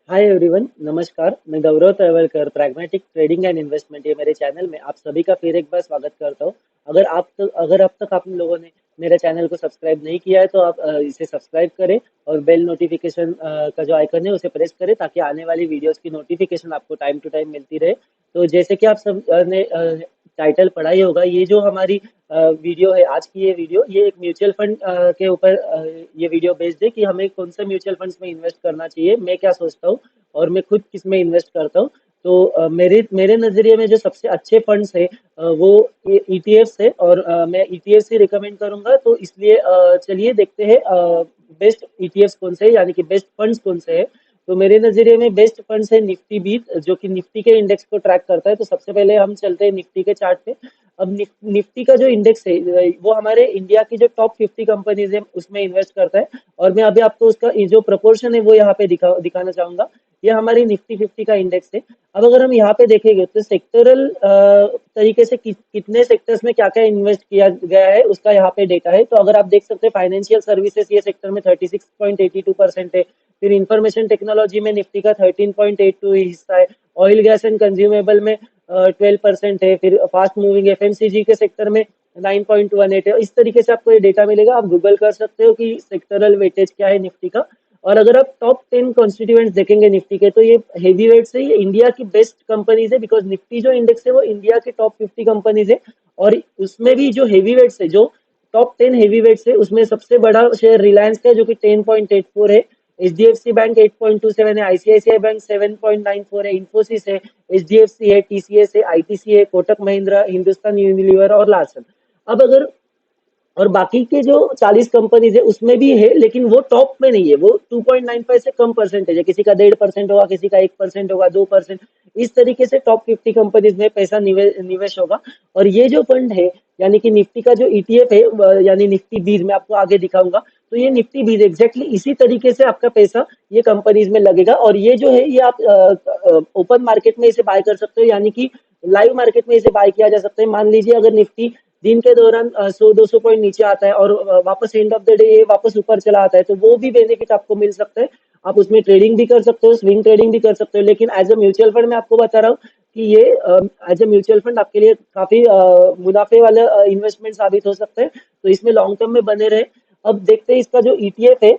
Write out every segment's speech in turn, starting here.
हाय everyone, नमस्कार। मैं Gaurav Talwalkar, pragmatic trading and investment, ये मेरे चैनल में आप सभी का फिर एक बार स्वागत करता हूँ। अगर अब तक आप लोगों ने मेरे चैनल को सब्सक्राइब नहीं किया है तो आप इसे सब्सक्राइब करें और बेल नोटिफिकेशन का जो आइकन है उसे प्रेस करें ताकि आने वाली वीडियोस की नोटिफिकेशन आपको टाइम टू टाइम मिलती रहे। तो जैसे कि आप सब ने टाइटल पढ़ा ही होगा, ये जो हमारी वीडियो है, आज की ये एक म्यूचुअल फंड के ऊपर ये वीडियो बेस्ड है कि हमें कौन सा म्यूचुअल फंड्स में इन्वेस्ट करना चाहिए, मैं क्या सोचता हूँ और मैं खुद किस में इन्वेस्ट करता हूँ। तो मेरे मेरे नज़रिए में जो सबसे अच्छे फंड्स है वो ईटीएफ्स है और मैं ईटीएफ्स ही रिकमेंड करूंगा। तो इसलिए चलिए देखते हैं बेस्ट ईटीएफ्स कौन से है, यानी कि बेस्ट फंड्स कौन से है। तो मेरे नज़रिए में बेस्ट फंड्स है निफ्टी बीट, जो कि निफ्टी के इंडेक्स को ट्रैक करता है। तो सबसे पहले हम चलते हैं निफ्टी के चार्ट पे। अब निफ्टी का जो इंडेक्स है वो हमारे इंडिया की जो टॉप 50 कंपनीज है उसमें इन्वेस्ट करता है। और मैं अभी आपको उसका ये जो प्रपोर्शन है वो यहाँ पे दिखाना चाहूंगा। ये हमारी निफ्टी 50 का इंडेक्स है। अब अगर हम यहाँ पे देखेंगे तो सेक्टरल तरीके से कितने सेक्टर्स में क्या क्या इन्वेस्ट किया गया है उसका यहाँ पे डेटा है। तो अगर आप देख सकते हैं, फाइनेंशियल सर्विसेज ये सेक्टर में 36.82% है। फिर इंफॉर्मेशन टेक्नोलॉजी में निफ्टी का 13.82 हिस्सा है। ऑयल गैस एंड कंज्यूमेबल में 12% है। फिर फास्ट मूविंग एफएमसीजी के सेक्टर में 9.18 है। इस तरीके से आपको ये डेटा मिलेगा। आप गूगल कर सकते हो कि सेक्टरल वेटेज क्या है निफ्टी का। और अगर आप टॉप 10 कॉन्स्टिट्यूएंट्स देखेंगे निफ्टी के, तो ये हेवी वेट से ये इंडिया की बेस्ट कंपनीज है, बिकॉज निफ्टी जो इंडेक्स है वो इंडिया के टॉप 50 कंपनीज है। और उसमें भी जो हेवी वेट्स है, जो टॉप 10 हेवी वेट्स है, उसमें सबसे बड़ा शेयर रिलायंस का है जो कि 10.84 है। एचडीएफसी बैंक 8.27 है। आईसीआईसीआई बैंक 7.94 है। इन्फोसिस है, एचडीएफसी है, टीसीएस है, आईटीसी है, कोटक महिंद्रा, हिंदुस्तान यूनिलीवर और लार्सन। अब अगर और बाकी के जो 40 कंपनीज है उसमें भी है, लेकिन वो टॉप में नहीं है। वो 2.95 से कम परसेंटेज है। किसी का 1.5% होगा, किसी का 1% होगा, 2%। इस तरीके से टॉप 50 कंपनीज में पैसा निवेश होगा। और ये जो फंड है, यानी कि निफ्टी का जो ईटीएफ है, यानी निफ्टी बीज, मैं आपको आगे दिखाऊंगा। तो ये निफ्टी बीज एग्जैक्टली इसी तरीके से आपका पैसा ये कंपनीज में लगेगा। और ये जो है ये आप ओपन मार्केट में इसे बाय कर सकते हो, यानी कि लाइव मार्केट में इसे बाय किया जा सकता है। मान लीजिए अगर निफ्टी दिन के दौरान 100-200 पॉइंट नीचे आता है और वापस एंड ऑफ द डे ये वापस ऊपर चला आता है, तो वो भी बेनिफिट आपको मिल सकता है। आप उसमें ट्रेडिंग भी कर सकते हो, स्विंग ट्रेडिंग भी कर सकते हो। लेकिन एज अ म्यूचुअल फंड मैं आपको बता रहा हूँ कि ये एज अ म्यूचुअल फंड आपके लिए काफी मुनाफे वाला इन्वेस्टमेंट साबित हो सकता है। तो इसमें लॉन्ग टर्म में बने रहे। अब देखते हैं इसका जो ईटीएफ है,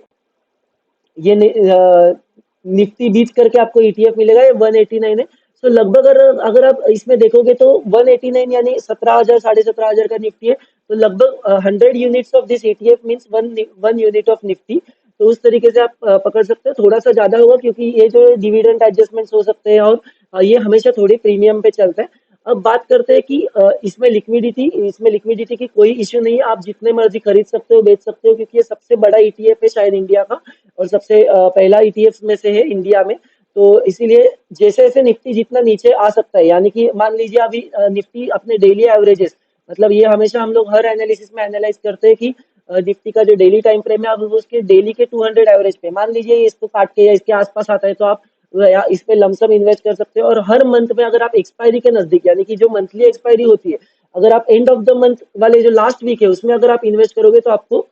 ये निफ्टी बीच करके आपको ईटीएफ मिलेगा। ये 189 है। तो लगभग अगर अगर आप इसमें देखोगे तो 189 यानी 17,000 17,500 का निफ्टी है। तो लगभग 100 units of this ETF means one one unit of Nifty. तो उस तरीके से आप पकड़ सकते हो। थोड़ा सा ज्यादा होगा क्योंकि ये जो डिविडेंड एडजस्टमेंट हो सकते हैं और ये हमेशा थोड़ी प्रीमियम पे चलता है। अब बात करते हैं कि इसमें लिक्विडिटी की कोई इश्यू नहीं है। आप जितने मर्जी खरीद सकते हो, बेच सकते हो, क्योंकि ये सबसे बड़ा ईटीएफ है शायद इंडिया का, और सबसे पहला ईटीएफ में से है इंडिया में। तो इसीलिए जैसे जैसे निफ्टी जितना नीचे आ सकता है, यानी कि मान लीजिए अभी निफ्टी अपने डेली एवरेजेस, मतलब ये हमेशा हम लोग हर एनालिसिस में एनालाइज करते हैं कि निफ्टी का जो डेली टाइम फ्रेम है, अब वो उसके डेली के 200 एवरेज पे मान लीजिए ये इसको काट के या इसके आसपास आता है, तो आप या इस पे लमसम इन्वेस्ट कर सकते हो। और हर मंथ में अगर आप एक्सपायरी के नजदीक, यानी कि जो मंथली एक्सपायरी होती है, अगर आप एंड ऑफ द मंथ वाले जो लास्ट वीक है उसमें अगर आप इन्वेस्ट करोगे तो आपको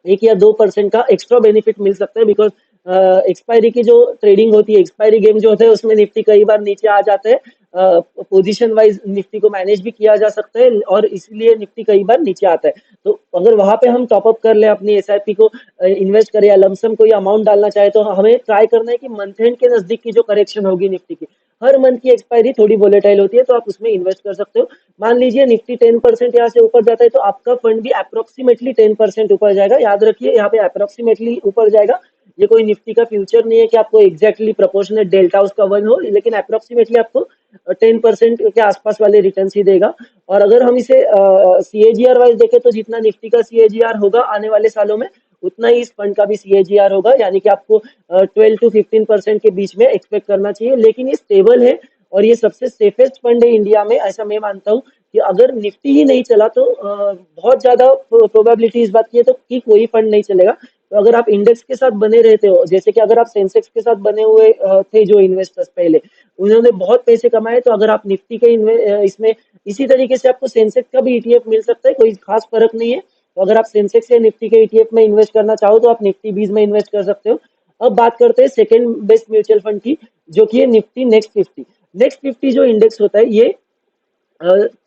1 या 2% का एक्स्ट्रा बेनिफिट मिल सकता है। बिकॉज एक्सपायरी की जो ट्रेडिंग होती है, एक्सपायरी गेम जो होता है, उसमें निफ्टी कई बार नीचे आ जाते हैं। पोजीशन वाइज निफ्टी को मैनेज भी किया जा सकता है और इसलिए निफ्टी कई बार नीचे आता है। तो अगर वहां पे हम टॉपअप कर ले अपनी एसआईपी को, इन्वेस्ट करें या लमसम कोई अमाउंट डालना चाहे, तो हमें ट्राई करना है कि मंथ एंड के नजदीक की जो करेक्शन होगी निफ्टी की, हर मंथ की एक्सपायरी थोड़ी वोलेटाइल होती है, तो आप उसमें इन्वेस्ट कर सकते हो। मान लीजिए निफ्टी 10% यहाँ से ऊपर जाता है, तो आपका फंड भी अप्रोक्सीमेटली 10% ऊपर जाएगा। याद रखिए, यहाँ पे अप्रोक्सीमेटली ऊपर जाएगा। ये कोई निफ्टी का फ्यूचर नहीं है कि आपको एग्जैक्टली प्रोपोर्शनल डेल्टा उसका 1 हो, लेकिन अप्रोक्सीमेटली आपको 10% के आसपास वाले रिटर्न ही देगा। और अगर हम इसे सीएजीआर वाइज देखें, तो जितना निफ्टी का सीएजीआर होगा आने वाले सालों में, उतना ही इस फंड का भी सीएजीआर होगा। यानी कि आपको 12 to 15% के बीच में एक्सपेक्ट करना चाहिए। लेकिन ये स्टेबल है और ये सबसे सेफेस्ट फंड है इंडिया में, ऐसा मैं मानता हूँ। कि अगर निफ्टी ही नहीं चला तो बहुत ज्यादा प्रोबेबिलिटी इस बात की है तो कि कोई फंड नहीं चलेगा। तो अगर आप इंडेक्स के साथ बने रहते हो, जैसे कि अगर आप सेंसेक्स के साथ बने हुए थे जो इन्वेस्टर्स पहले, उन्होंने बहुत पैसे कमाए, तो अगर आप निफ्टी के इसमें इसी तरीके से आपको सेंसेक्स का भी ईटीएफ मिल सकता है, कोई खास फर्क नहीं है। तो अगर आप सेंसेक्स या निफ्टी के ईटीएफ में इन्वेस्ट करना चाहो तो आप निफ्टी बीज में इन्वेस्ट कर सकते हो। अब बात करते हैं सेकंड बेस्ट म्यूचुअल फंड की, जो कि है निफ्टी नेक्स्ट 50। नेक्स्ट 50 जो इंडेक्स होता है ये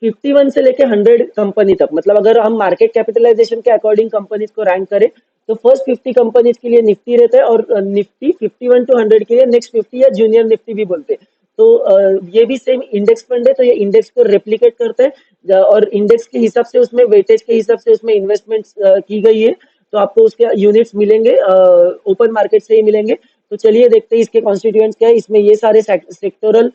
51 से लेके 100 कंपनी तक, मतलब अगर हम मार्केट कैपिटलाइजेशन के अकॉर्डिंग कंपनीज को रैंक करें तो फर्स्ट 50 कंपनीज के लिए निफ्टी रहता है, और निफ्टी 51 टू 100 के लिए नेक्स्ट 50 या जूनियर निफ्टी भी बोलते हैं। तो ये भी सेम इंडेक्स फंड है, तो ये इंडेक्स को रेप्लिकेट करते हैं, और इंडेक्स के हिसाब से उसमें वेटेज के हिसाब से उसमें इन्वेस्टमेंट की गई है। तो आपको उसके यूनिट्स मिलेंगे, ओपन मार्केट से ही मिलेंगे। तो चलिए देखते हैं इसके कॉन्स्टिट्यूएंट्स क्या है। इसमें ये सारे सेक्टोरल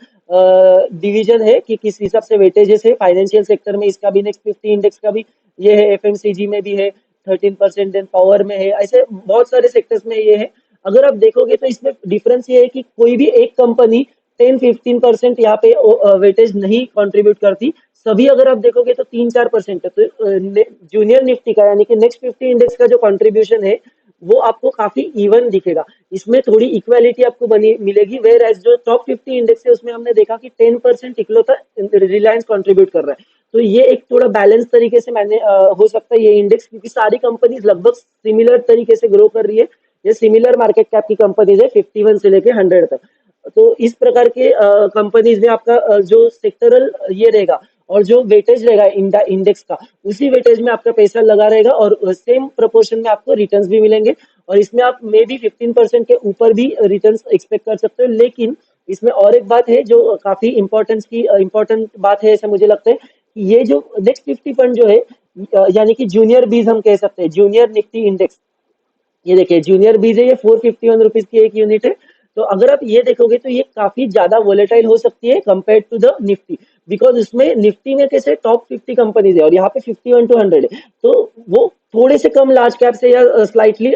डिवीजन है कि किस हिसाब से वेटेजेस है। फाइनेंशियल सेक्टर में इसका भी नेक्स्ट 50 इंडेक्स का भी ये है, एफएमसीजी में भी है 13%, देन पावर में है, ऐसे बहुत सारे सेक्टर्स में ये है। अगर आप देखोगे तो इसमें डिफरेंस ये है कि कोई भी एक कंपनी 10-15% यहाँ पे वेटेज नहीं कंट्रीब्यूट करती, सभी अगर आप देखोगे तो 3-4% है। तो जूनियर निफ्टी का यानी कि नेक्स्ट 50 इंडेक्स का जो कंट्रीब्यूशन है वो आपको काफी इवन दिखेगा, इसमें थोड़ी इक्वालिटी आपको बनी मिलेगी। वेयर एज जो टॉप 50 इंडेक्स है उसमें हमने देखा कि 10% इकलौता रिलायंस कंट्रीब्यूट कर रहा है। तो ये एक थोड़ा बैलेंस तरीके से मैंने हो सकता है ये इंडेक्स, क्योंकि सारी कंपनीज लगभग सिमिलर तरीके से ग्रो कर रही है। ये सिमिलर मार्केट कैप की कंपनीज है 51 से लेके 100 तक। तो इस प्रकार के कंपनीज में आपका जो सेक्टरल ये रहेगा और जो वेटेज रहेगा इंडेक्स का, उसी वेटेज में आपका पैसा लगा रहेगा और सेम प्रोपोर्शन में आपको रिटर्न्स भी मिलेंगे। और इसमें आप मे बी 15% के ऊपर भी रिटर्न्स एक्सपेक्ट कर सकते हो। लेकिन इसमें और एक बात है जो काफी इम्पोर्टेंट बात है ऐसा मुझे लगता है, कि ये जो नेक्स्ट 50 फंड जो है, यानी कि जूनियर बीज हम कह सकते हैं, जूनियर निफ्टी इंडेक्स, ये देखिए जूनियर बीज है, ये 451 रुपीज की एक यूनिट है। तो अगर आप ये देखोगे तो ये काफी ज्यादा वोलेटाइल हो सकती है compare to the Nifty, because उसमें निफ्टी में कैसे टॉप 50 कंपनीज है और यहाँ पे 51 टू 100 है। तो वो थोड़े से कम लार्ज कैप से या स्लाइटली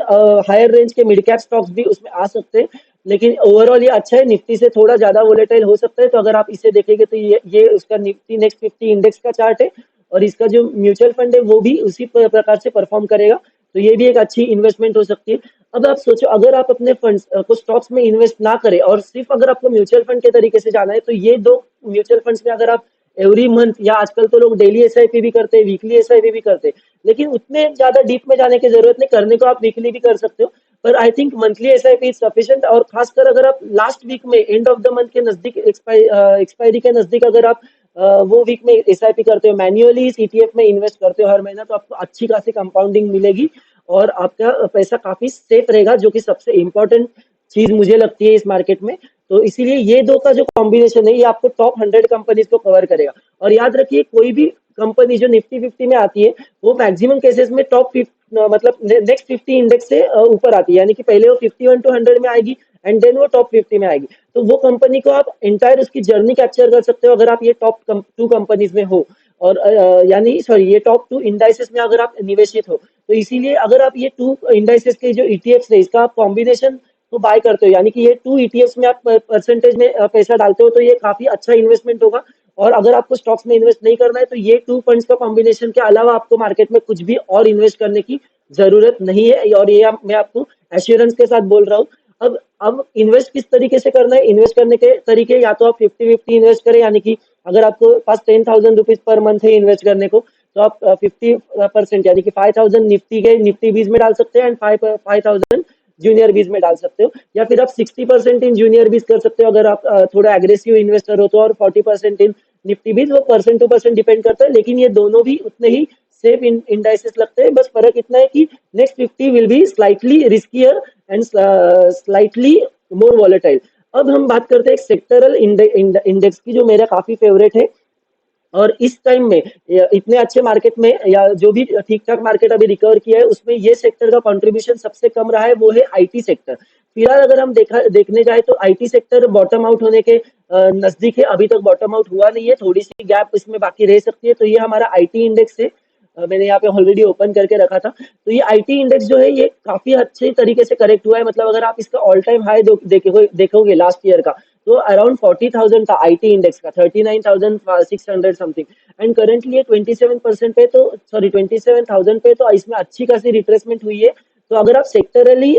हायर रेंज के मिड कैप स्टॉक्स भी उसमें आ सकते हैं। लेकिन ओवरऑल ये अच्छा है, निफ्टी से थोड़ा ज्यादा वोलेटाइल हो सकता है। तो अगर आप इसे देखेंगे तो ये उसका निफ्टी नेक्स्ट 50 इंडेक्स का चार्ट है, और इसका जो म्यूचुअल फंड है वो भी उसी प्रकार से परफॉर्म करेगा। तो ये भी एक अच्छी इन्वेस्टमेंट हो सकती है। अब आप सोचो, अगर आप अपने फंड्स को स्टॉक्स में इन्वेस्ट ना करें और सिर्फ अगर आपको म्यूचुअल फंड के तरीके से जाना है, तो ये दो म्यूचुअल फंड्स में अगर आप एवरी मंथ, या आजकल तो लोग डेली एसआईपी भी करते हैं, वीकली एसआईपी भी करते हैं, लेकिन उतने ज्यादा डीप में जाने की जरूरत नहीं, करने को आप वीकली भी कर सकते हो। पर I think monthly SIP is sufficient. और खासकर अगर आप लास्ट वीक में, एंड ऑफ द मंथ के नजदीक, एक्सपायरी के नजदीक अगर आप वो वीक में एसआईपी करते हो, मैन्युअली सीटीएफ में इन्वेस्ट करते हो हर महीना, तो आपको अच्छी खासी कंपाउंडिंग मिलेगी और आपका पैसा काफी सेफ रहेगा, जो कि सबसे इंपॉर्टेंट चीज मुझे लगती है इस मार्केट में। तो इसीलिए ये दो का जो कॉम्बिनेशन है ये आपको टॉप 100 कंपनीज को कवर करेगा। और याद रखिए, कोई भी कंपनी जो निफ्टी 50 में आती है वो मैक्सिमम केसेस में टॉप 50, मतलब नेक्स्ट 50 इंडेक्स से ऊपर आती है, यानी कि पहले वो 51 टू 100 में आएगी एंड देन वो टॉप 50 में आएगी। तो वो कंपनी को आप एंटायर उसकी जर्नी कैप्चर कर सकते हो अगर आप ये टॉप 2 कंपनीज में हो, और यानी सॉरी, ये टॉप 2 इंडाइसेस में अगर आप निवेशित हो। तो इसीलिए अगर आप ये 2 इंडाइसेस के जो ईटीएफ्स है इसका आप कॉम्बिनेशन को बाय करते हो, यानी कि ये 2 ईटीएफ्स में आप परसेंटेज में पैसा डालते हो, तो ये काफी अच्छा इन्वेस्टमेंट होगा। और अगर आपको स्टॉक्स में इन्वेस्ट नहीं करना है तो ये 2 फंड्स का कॉम्बिनेशन के अलावा आपको मार्केट में कुछ भी और इन्वेस्ट करने की जरूरत नहीं है, और ये मैं आपको एश्योरेंस के साथ बोल रहा हूँ। अब इन्वेस्ट किस तरीके से करना है, इन्वेस्ट करने के तरीके, या तो आप 50-50 इन्वेस्ट करें, यानी कि अगर आपको पास 10,000 रुपीज पर मंथ है इन्वेस्ट करने को, तो आप 50% यानी कि 5,000 निफ्टी बीज में डाल सकते हैं एंड 5,000 जूनियर बीज में डाल सकते हो। या फिर आप 60% इन जूनियर बीज कर सकते हो अगर आप थोड़ा एग्रेसिव इन्वेस्टर हो तो, और 40% इन निफ्टी बीज। वो परसेंट टू परसेंट डिपेंड करता है, लेकिन ये दोनों भी उतने ही सेफ इंडाइसेस लगते हैं। बस फर्क इतना है कि next 50 will be slightly riskier and slightly more volatile. अब हम बात करते हैं एक सेक्टरल इंडेक्स की, जो मेरा काफी फेवरेट है। और इस टाइम में इतने अच्छे मार्केट में, या जो भी ठीक ठाक मार्केट अभी रिकवर किया है, उसमें ये सेक्टर का कंट्रीब्यूशन सबसे कम रहा है, वो है आईटी सेक्टर। फिलहाल अगर हम देखने जाए तो आईटी सेक्टर बॉटम आउट होने के नजदीक है, अभी तक बॉटम आउट हुआ नहीं है, थोड़ी सी गैप इसमें बाकी रह सकती है। तो ये हमारा आईटी इंडेक्स है, मैंने यहाँ पे ऑलरेडी ओपन करके रखा था। तो ये आईटी इंडेक्स जो है ये काफी अच्छे तरीके से करेक्ट हुआ है, मतलब अगर आप इसका ऑल टाइम हाई देखोगे लास्ट ईयर का, तो अराउंड 40,000 था आईटी इंडेक्स का, 39,600 समथिंग, एंड करेंटली ये 27% पे, तो सॉरी 27,000 पे, तो इसमें अच्छी खासी रिट्रेसमेंट हुई है। तो अगर आप सेक्टरली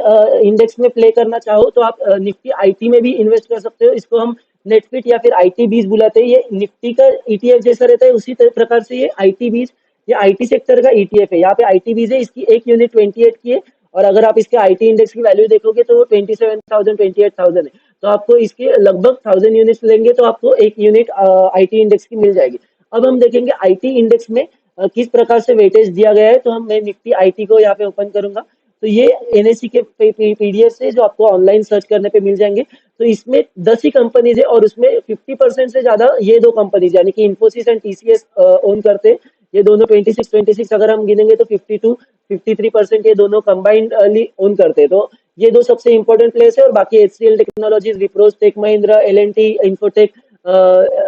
इंडेक्स में प्ले करना चाहो तो आप निफ्टी आईटी में भी इन्वेस्ट कर सकते हो। इसको हम नेटफिट या फिर आईटी बीज बुलाते हैं। ये निफ्टी का ईटीएफ जैसा रहता है, उसी प्रकार से ये आईटी बीज, ये आईटी सेक्टर का ईटीएफ है। यहाँ पे आईटी बीज है, इसकी एक यूनिट 28 की है, और अगर आप इसके आईटी इंडेक्स की वैल्यू देखोगे तो वो 27,000 28,000 है। तो आपको इसके लगभग 1000 यूनिट्स लेंगे तो आपको एक यूनिट आईटी इंडेक्स की मिल जाएगी। अब हम देखेंगे आईटी इंडेक्स में किस प्रकार से वेटेज दिया गया है। तो मैं निफ्टी आईटी को यहाँ पे ओपन करूंगा। तो ये एनएससी के पीडीएफ से जो आपको ऑनलाइन सर्च करने पे मिल जाएंगे। तो इसमें 10 ही कंपनीज है और उसमें 50% से ज्यादा ये दो कंपनीज यानी कि इन्फोसिस एंड टीसीएस ओन करते हैं। ये दोनों 26 अगर हम गिनेंगे तो 52-53% ये दोनों कंबाइंडली ओन करते हैं। तो ये दो सबसे इंपॉर्टेंट प्लेस है और बाकी HCL technologies, Wipros, tech Mahindra, LNT, infotech,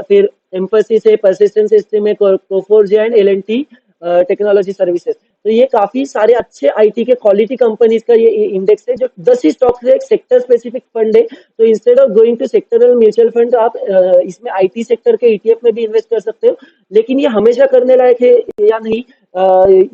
फिर एम्फोसिस है, परसिस्टेंट सिस्टम है, Coforge and LNT technology services. तो ये काफी सारे अच्छे आईटी के क्वालिटी कंपनीज का ये इंडेक्स है जो 10 ही स्टॉक्स है। एक सेक्टर स्पेसिफिक फंड है। तो instead of going to sectoral mutual fund आप इसमें आईटी सेक्टर के ईटीएफ में भी इन्वेस्ट कर सकते हो। लेकिन ये हमेशा करने लायक है या नहीं,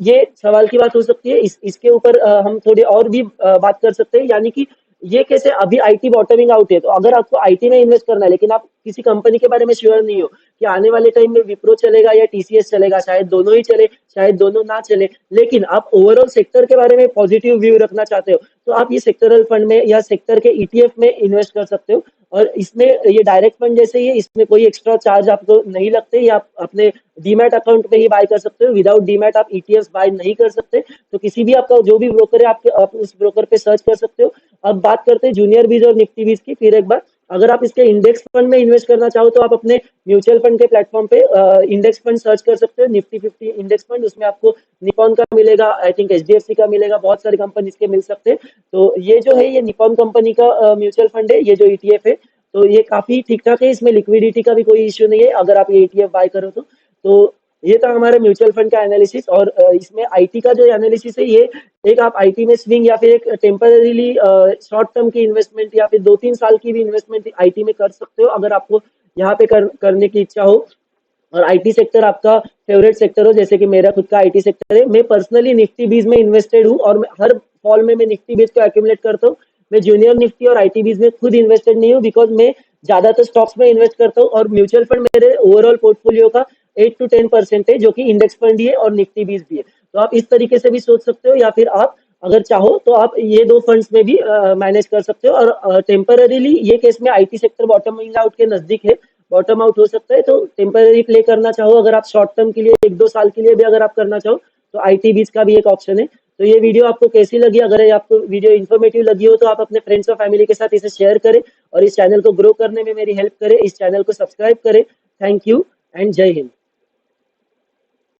ये सवाल की बात हो सकती है। इसके ऊपर हम थोड़ी और भी बात कर सकते हैं। यानी कि ये कैसे, अभी आईटी बॉटमिंग आउट है तो अगर आपको आईटी में इन्वेस्ट करना है लेकिन आप किसी कंपनी के बारे में श्योर नहीं हो कि आने वाले टाइम में विप्रो चलेगा या टीसीएस चलेगा, शायद दोनों ही चले, शायद दोनों ना चले, लेकिन आप ओवरऑल सेक्टर के बारे में पॉजिटिव व्यू रखना चाहते हो तो आप ये सेक्टरल फंड में या सेक्टर के ईटीएफ में इन्वेस्ट कर सकते हो। और इसमें ये डायरेक्ट फंड जैसे ही है, इसमें कोई एक्स्ट्रा चार्ज आपको नहीं लगते। या आप अपने डीमैट अकाउंट पे ही बाय कर सकते हो। विदाउट डीमैट आप ईटीएफ बाय नहीं कर सकते। तो किसी भी आपका जो भी ब्रोकर है आपके आप उस ब्रोकर पे सर्च कर सकते हो। अब बात करते हैं जूनियर बीज और निफ्टी बीज की फिर एक बार। अगर आप इसके इंडेक्स फंड में इन्वेस्ट करना चाहो तो आप अपने म्यूचुअल फंड के प्लेटफॉर्म पे इंडेक्स फंड सर्च कर सकते हो। निफ्टी 50 इंडेक्स फंड, उसमें आपको निपॉन का मिलेगा, आई थिंक एचडीएफसी का मिलेगा, बहुत सारी कंपनीज के मिल सकते हैं। तो ये जो है ये निपॉन कंपनी का म्यूचुअल फंड है, ये जो ईटीएफ है। तो ये काफी ठीक ठाक है, इसमें लिक्विडिटी का भी कोई इश्यू नहीं है अगर आप ये ईटीएफ बाय करो तो ये था हमारे म्यूचुअल फंड का एनालिसिस। और इसमें आईटी का जो एनालिसिस है ये एक आप आईटी में स्विंग या फिर एक टेम्पररीली शॉर्ट टर्म की इन्वेस्टमेंट या फिर 2-3 साल की भी इन्वेस्टमेंट आईटी में कर सकते हो अगर आपको यहाँ पे करने की इच्छा हो और आईटी सेक्टर आपका फेवरेट सेक्टर हो। जैसे कि मेरा खुद का आईटी सेक्टर है। मैं पर्सनली निफ्टी बीज में इन्वेस्टेड हूँ और हर फॉल में मैं निफ्टी बीज को एक्यूमुलेट करता हूँ। मैं जूनियर निफ्टी और आईटी बीज में खुद इन्वेस्टेड नहीं हूँ बिकॉज मैं ज्यादातर स्टॉक्स में इन्वेस्ट करता हूँ और म्यूचुअल फंड मेरे ओवरऑल पोर्टफोलियो का 8 to 10% है जो कि इंडेक्स फंड भी है और निफ्टी बीज भी है। तो आप इस तरीके से भी सोच सकते हो या फिर आप अगर चाहो तो आप ये दो फंड्स में भी मैनेज कर सकते हो। और टेम्पररीली ये केस में आईटी सेक्टर बॉटमिंग आउट के नजदीक है, बॉटम आउट हो सकता है। तो टेम्पररी प्ले करना चाहो अगर आप शॉर्ट टर्म के लिए 1-2 साल के लिए भी अगर आप करना चाहो तो आईटी बीज का भी एक ऑप्शन है। तो ये वीडियो आपको कैसी लगी? अगर ये आपको वीडियो इन्फॉर्मेटिव लगी हो तो आप अपने फ्रेंड्स और फैमिली के साथ इसे शेयर करें और इस चैनल को ग्रो करने में मेरी हेल्प करें। इस चैनल को सब्सक्राइब करें। थैंक यू एंड जय हिंद।